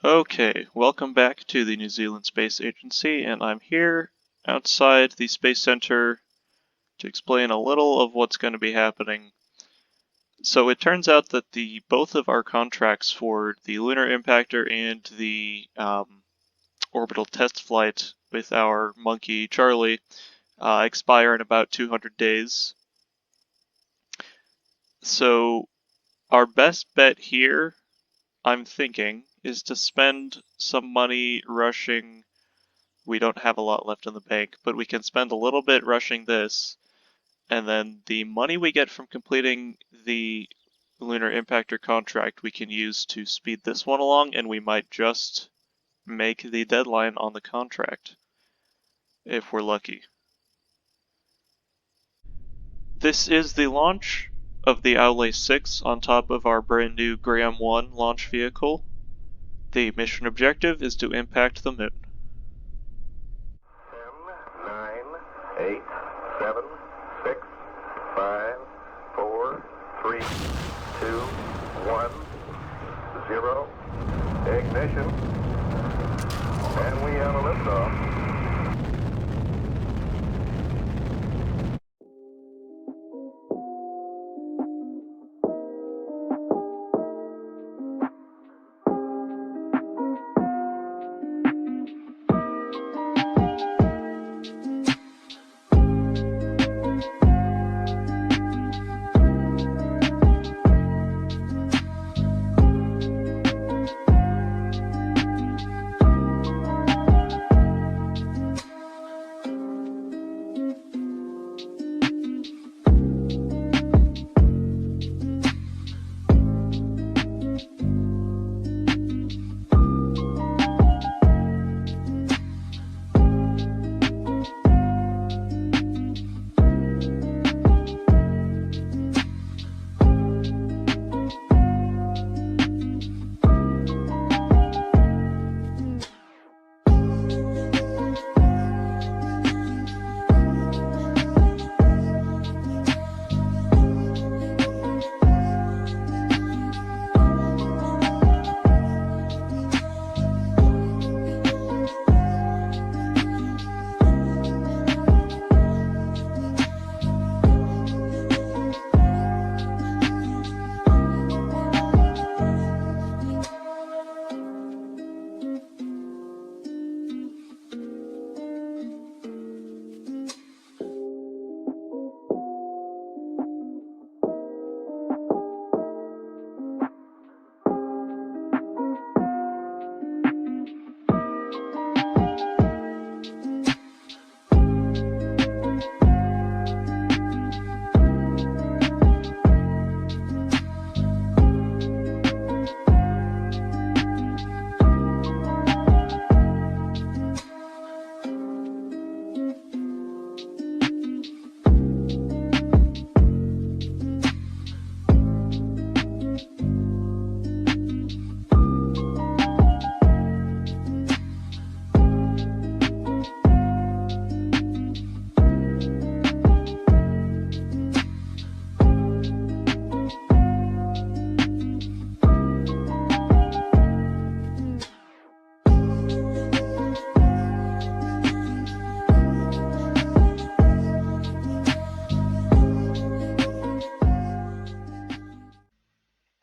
Okay, welcome back to the New Zealand Space Agency, and I'm here outside the Space Center to explain a little of what's going to be happening. So it turns out that both of our contracts for the lunar impactor and the orbital test flight with our monkey Charlie expire in about 200 days. So our best bet here, I'm thinking, is to spend some money rushing. We don't have a lot left in the bank, but we can spend a little bit rushing this, and then the money we get from completing the lunar impactor contract we can use to speed this one along, and we might just make the deadline on the contract if we're lucky. This is the launch of the Outlay 6 on top of our brand new Graham 1 launch vehicle. The mission objective is to impact the moon. 10, 9, 8, 7, 6, 5, 4, 3, 2, 1, 0. Ignition. And we have a liftoff.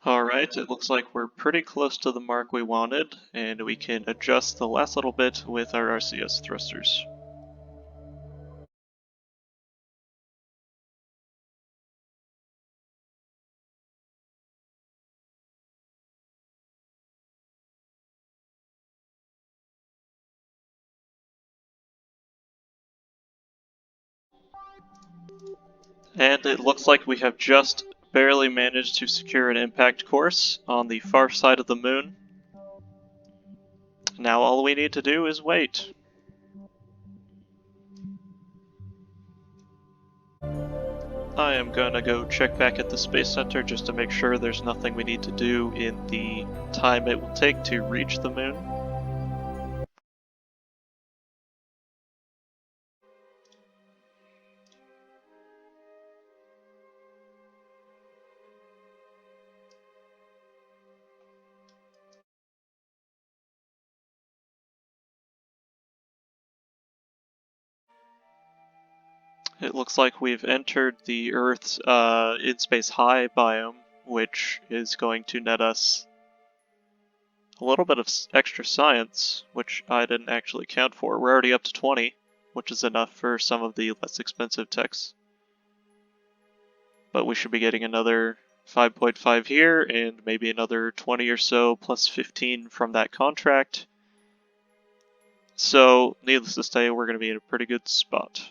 Alright, it looks like we're pretty close to the mark we wanted, and we can adjust the last little bit with our RCS thrusters. And it looks like we have just barely managed to secure an impact course on the far side of the moon. Now all we need to do is wait. I am gonna go check back at the Space Center just to make sure there's nothing we need to do in the time it will take to reach the moon. It looks like we've entered the Earth's in-space high biome, which is going to net us a little bit of extra science, which I didn't actually count for. We're already up to 20, which is enough for some of the less expensive techs. But we should be getting another 5.5 here, and maybe another 20 or so, plus 15 from that contract. So, needless to say, we're going to be in a pretty good spot.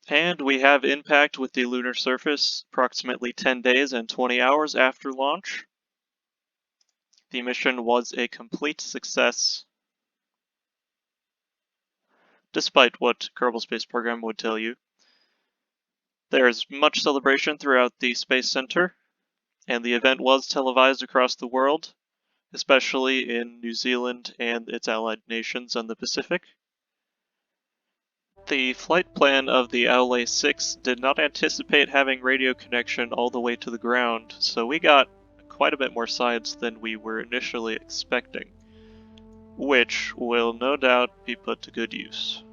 And we have impact with the lunar surface approximately 10 days and 20 hours after launch. The mission was a complete success, despite what Kerbal Space Program would tell you. There is much celebration throughout the Space Center, and the event was televised across the world, especially in New Zealand and its allied nations on the Pacific. The flight plan of the Owlay 6 did not anticipate having radio connection all the way to the ground, so we got quite a bit more science than we were initially expecting, which will no doubt be put to good use.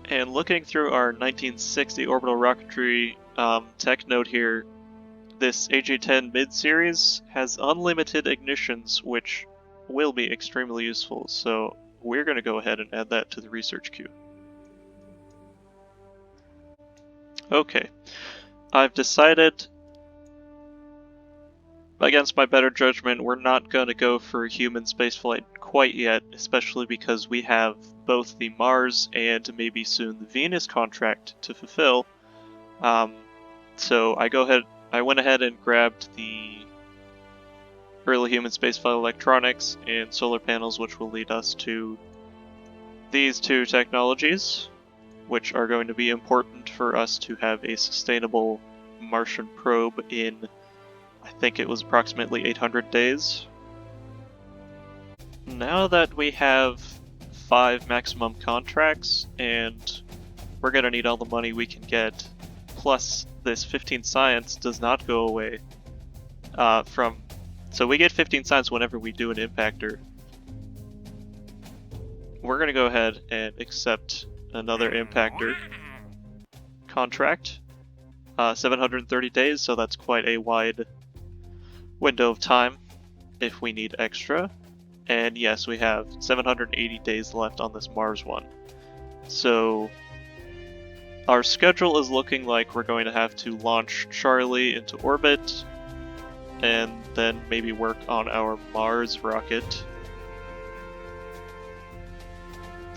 And looking through our 1960 orbital rocketry tech note here, this AJ-10 mid-series has unlimited ignitions, which will be extremely useful, so we're going to go ahead and add that to the research queue. Okay, I've decided, against my better judgment, we're not going to go for human spaceflight quite yet, especially because we have both the Mars and maybe soon the Venus contract to fulfill. So I went ahead and grabbed the early human spaceflight electronics and solar panels, which will lead us to these two technologies, which are going to be important for us to have a sustainable Martian probe in, I think it was approximately 800 days. Now that we have 5 maximum contracts, and we're going to need all the money we can get, plus this 15 science does not go away so we get 15 science whenever we do an impactor. We're going to go ahead and accept another impactor contract. 730 days, so that's quite a wide window of time if we need extra. And yes, we have 780 days left on this Mars one. So our schedule is looking like we're going to have to launch Charlie into orbit, and then maybe work on our Mars rocket.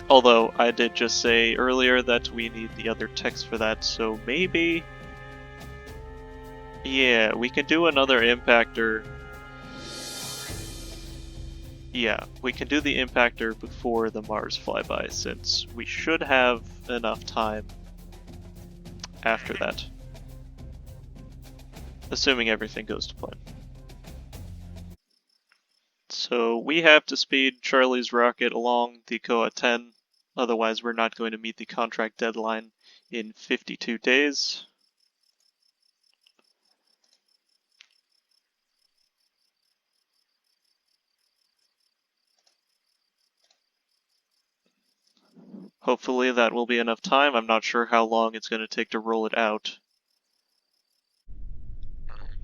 Although, I did just say earlier that we need the other text for that, so maybe... Yeah, we can do another impactor. Yeah, we can do the impactor before the Mars flyby, since we should have enough time after that. Assuming everything goes to plan. So we have to speed Charlie's rocket along the KOA 10, otherwise we're not going to meet the contract deadline in 52 days. Hopefully that will be enough time. I'm not sure how long it's going to take to roll it out.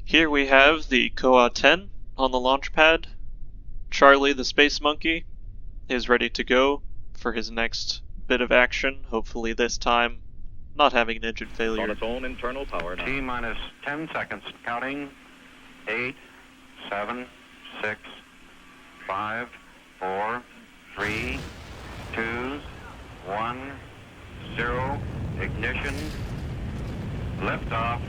Here we have the KOA 10 on the launch pad. Charlie the space monkey is ready to go for his next bit of action, hopefully this time not having an engine failure. On its own internal power now. T minus 10 seconds. Counting. 8, 7, 6, 5, 4, 3, 2, 1, 0. Ignition. Liftoff.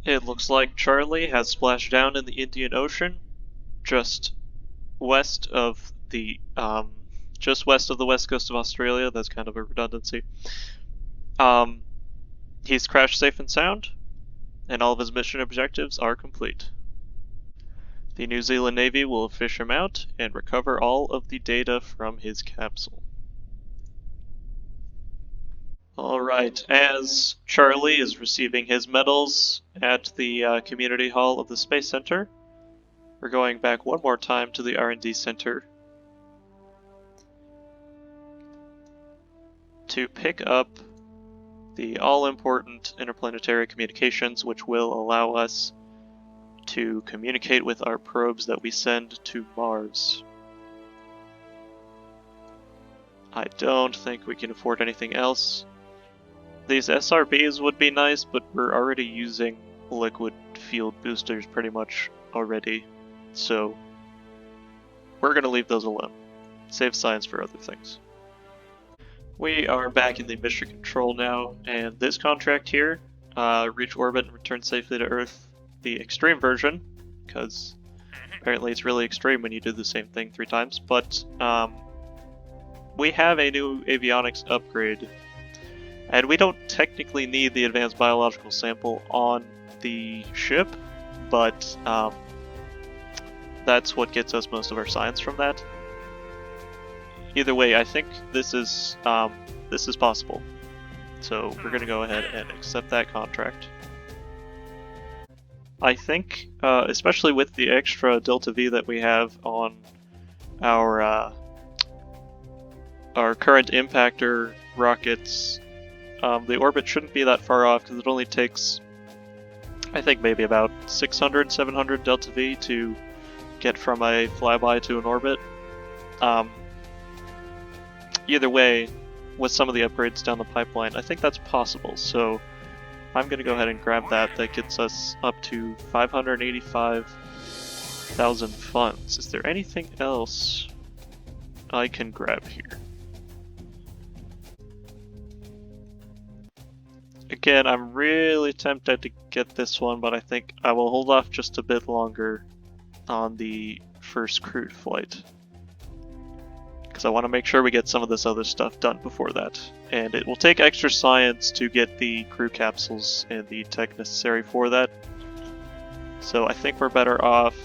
It looks like Charlie has splashed down in the Indian Ocean, just west of the just west of the west coast of Australia. That's kind of a redundancy. He's crashed safe and sound, and all of his mission objectives are complete. The New Zealand Navy will fish him out and recover all of the data from his capsule. Alright, as Charlie is receiving his medals at the Community Hall of the Space Center, we're going back one more time to the R&D Center to pick up the all-important interplanetary communications, which will allow us to communicate with our probes that we send to Mars. I don't think we can afford anything else. These SRBs would be nice, but we're already using liquid field boosters pretty much already, so we're going to leave those alone. Save science for other things. We are back in the mission control now, and this contract here, reach orbit and return safely to Earth, the extreme version, because apparently it's really extreme when you do the same thing 3 times, but we have a new avionics upgrade, and we don't technically need the advanced biological sample on the ship, but that's what gets us most of our science from that. Either way, I think this is possible, so we're going to go ahead and accept that contract. I think, especially with the extra Delta V that we have on our current impactor rockets, the orbit shouldn't be that far off because it only takes, I think, maybe about 600, 700 Delta V to get from a flyby to an orbit. Either way, with some of the upgrades down the pipeline, I think that's possible, so I'm going to go ahead and grab that. That gets us up to 585,000 funds. Is there anything else I can grab here? Again, I'm really tempted to get this one, but I think I will hold off just a bit longer on the first crewed flight, because I want to make sure we get some of this other stuff done before that. And it will take extra science to get the crew capsules and the tech necessary for that. So I think we're better off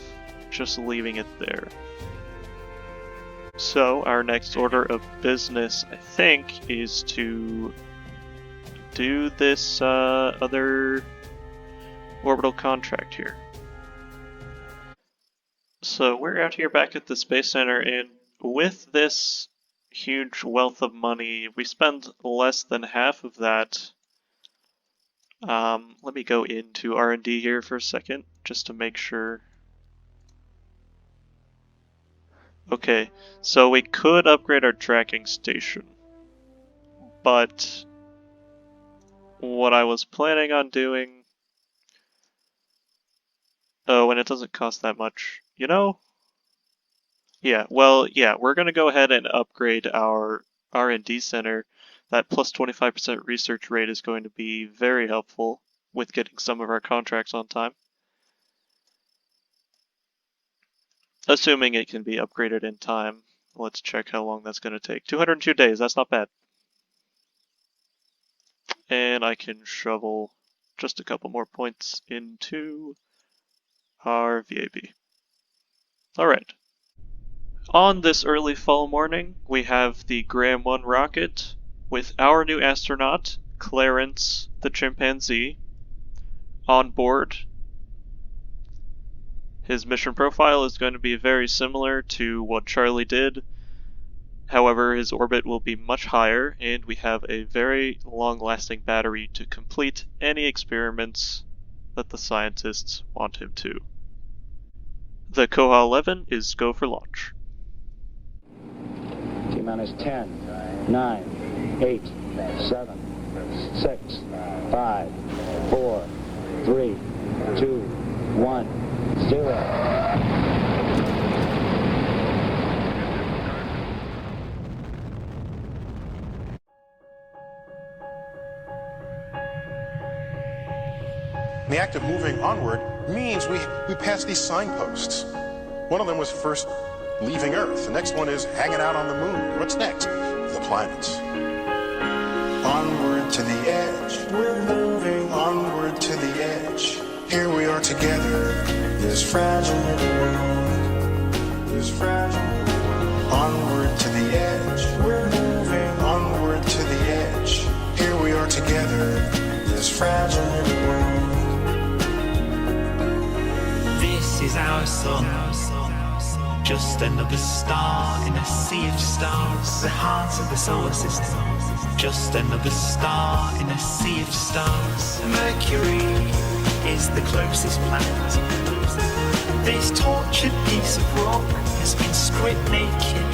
just leaving it there. So our next order of business, I think, is to do this other orbital contract here. So we're out here back at the Space Center, and with this huge wealth of money, we spend less than half of that. Let me go into R&D here for a second, just to make sure. Okay, so we could upgrade our tracking station, but what I was planning on doing... Oh, and it doesn't cost that much. You know? Yeah, well, yeah, we're going to go ahead and upgrade our R&D center. That plus 25% research rate is going to be very helpful with getting some of our contracts on time. Assuming it can be upgraded in time. Let's check how long that's going to take. 202 days, that's not bad. And I can shovel just a couple more points into our VAB. Alright. On this early fall morning, we have the Graham 1 rocket with our new astronaut, Clarence the chimpanzee, on board. His mission profile is going to be very similar to what Charlie did. However, his orbit will be much higher, and we have a very long-lasting battery to complete any experiments that the scientists want him to. The Koha 11 is go for launch. T-minus 10, 9, 8, 7, 6, 5, 4, 3, 2, 1, 0. The act of moving onward means we pass these signposts. One of them was first leaving Earth. The next one is hanging out on the moon. What's next? The planets. Onward to the edge, we're moving onward to the edge. Here we are together, this fragile little world, this fragile little world. Onward to the edge, we're moving onward to the edge. Here we are together, this fragile little world. This is our sun, just another star in a sea of stars, the heart of the solar system. Just another star in a sea of stars. Mercury is the closest planet. This tortured piece of rock has been stripped naked.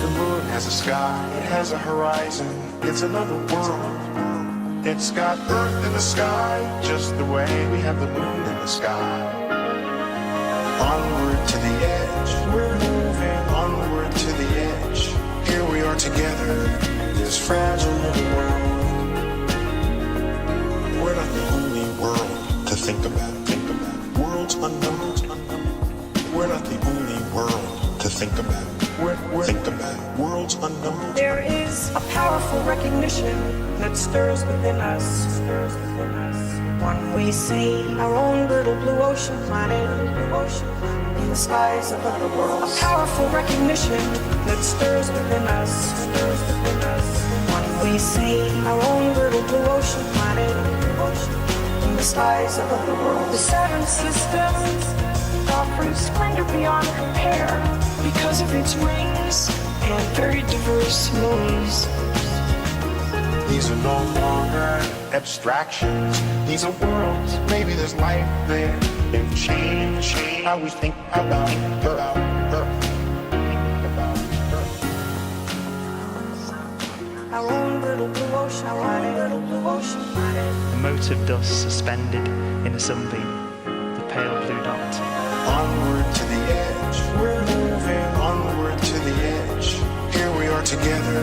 The moon has a sky, it has a horizon, it's another world. It's got Earth in the sky, just the way we have the moon in the sky. Onward to the edge, we're moving onward to the edge. Here we are together, this fragile little world. We're not the only world to think about. Worlds unknown. We're not the only world to think about. Think about worlds unknown. There is a powerful recognition that stirs within us. When we see our own little blue ocean planet in the skies of other worlds. A powerful recognition that stirs within us. When we see our own little blue ocean planet in the skies of other worlds. The seven systems offers splendor beyond compare because of its rings and very diverse moons. These are no longer abstractions. These are worlds. Maybe there's life there. They've changed how we think about her. Our own little blue ocean, planet. A mote of dust suspended in a sunbeam, the pale blue dot. Onward to the edge, we're moving onward to the edge. Here we are together,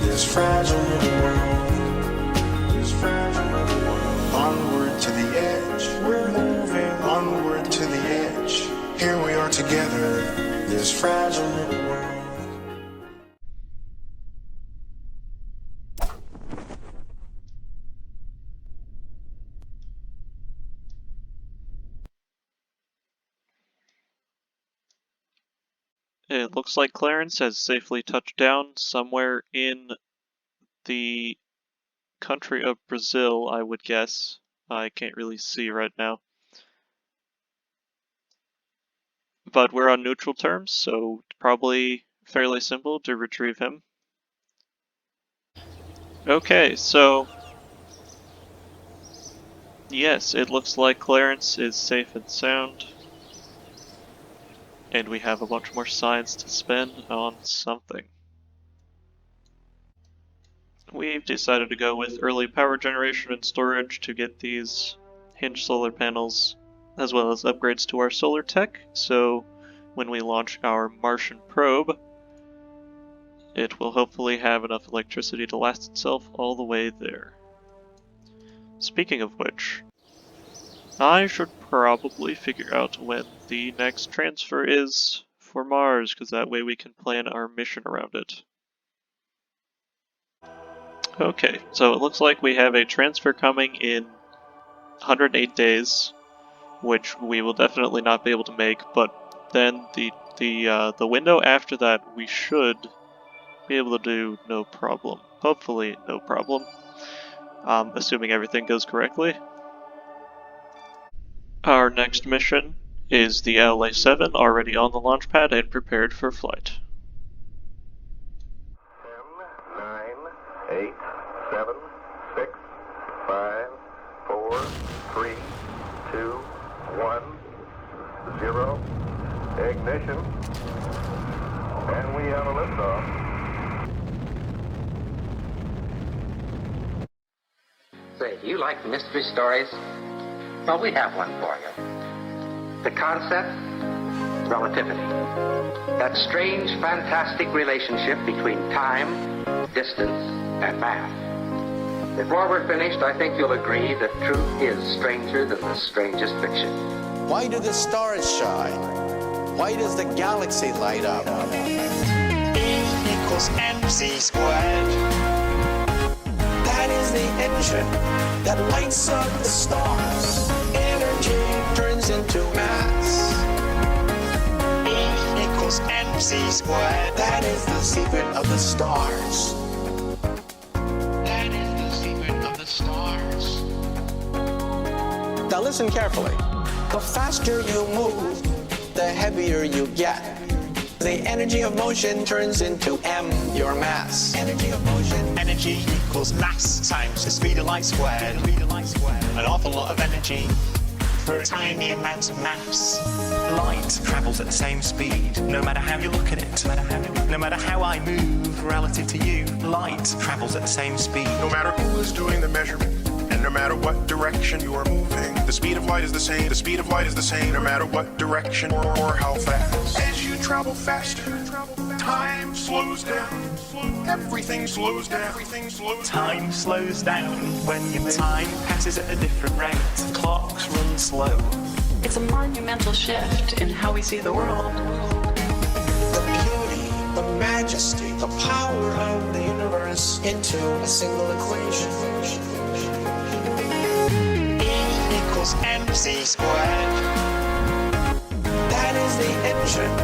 this fragile little world. This fragile little world. Onward to the edge, we're moving onward to the edge. Here we are together, this fragile little world. It looks like Clarence has safely touched down somewhere in the country of Brazil, I would guess. I can't really see right now. But we're on neutral terms, so probably fairly simple to retrieve him. Okay, so yes, it looks like Clarence is safe and sound. And we have a bunch more science to spend on something. We've decided to go with early power generation and storage to get these hinged solar panels, as well as upgrades to our solar tech, so when we launch our Martian probe, it will hopefully have enough electricity to last itself all the way there. Speaking of which, I should probably figure out when the next transfer is for Mars, because that way we can plan our mission around it. Okay, so it looks like we have a transfer coming in 108 days, which we will definitely not be able to make, but then the window after that we should be able to do no problem. Hopefully no problem, assuming everything goes correctly. Our next mission is the LA-7, already on the launch pad and prepared for flight. 10, 9, 8, 7, 6, 5, 4, 3, 2, 1, 0. Ignition. And we have a liftoff. Say, do you like mystery stories? Well, we have one for you. The concept? Relativity. That strange, fantastic relationship between time, distance, and math. Before we're finished, I think you'll agree that truth is stranger than the strangest fiction. Why do the stars shine? Why does the galaxy light up? E=mc squared. That is the engine that lights up the stars. Energy turns into mass. E=mc squared. That is the secret of the stars. That is the secret of the stars. Now listen carefully. The faster you move, the heavier you get. The energy of motion turns into M, your mass. Energy of motion. Energy equals mass times the speed of light squared. An awful lot of energy for a tiny amount of mass. Light travels at the same speed, no matter how you look at it. No matter how I move relative to you, light travels at the same speed. No matter who is doing the measurement, and no matter what direction you are moving, the speed of light is the same. The speed of light is the same, no matter what direction or how fast. As you travel faster, time slows down. Everything slows down. Time slows down when your time passes at a different rate. Clocks run slow. It's a monumental shift in how we see the world. The beauty, the majesty, the power of the universe into a single equation. E=mc squared. That is the engine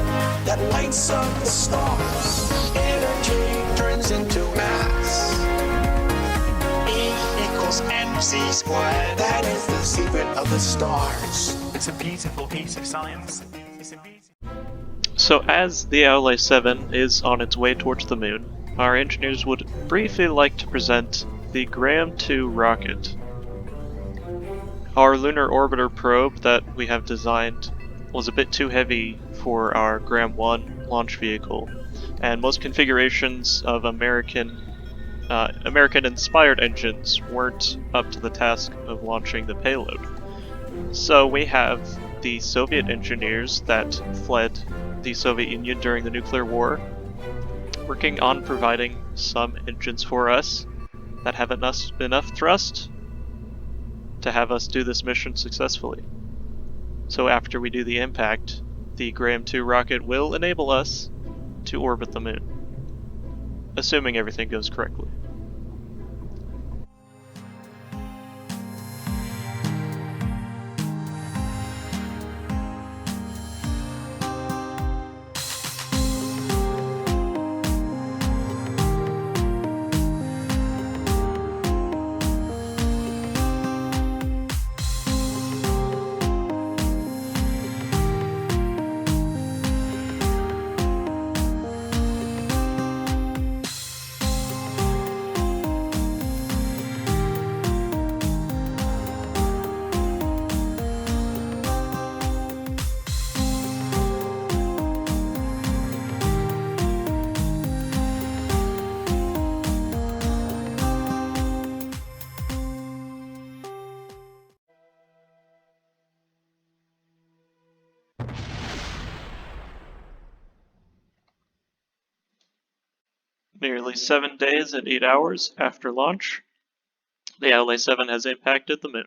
that lights up the stars. Energy turns into mass. E=mc squared. That is the secret of the stars. It's a beautiful piece of science. It's a beautiful... So as the LA 7 is on its way towards the moon, our engineers would briefly like to present the Graham 2 rocket. Our lunar orbiter probe that we have designed was a bit too heavy for our Graham 1 launch vehicle, and most configurations of American-inspired engines weren't up to the task of launching the payload. So we have the Soviet engineers that fled the Soviet Union during the nuclear war, working on providing some engines for us that have enough thrust to have us do this mission successfully. So after we do the impact, the Graham 2 rocket will enable us to orbit the moon, assuming everything goes correctly. Nearly 7 days and 8 hours after launch, the LA 7 has impacted the moon.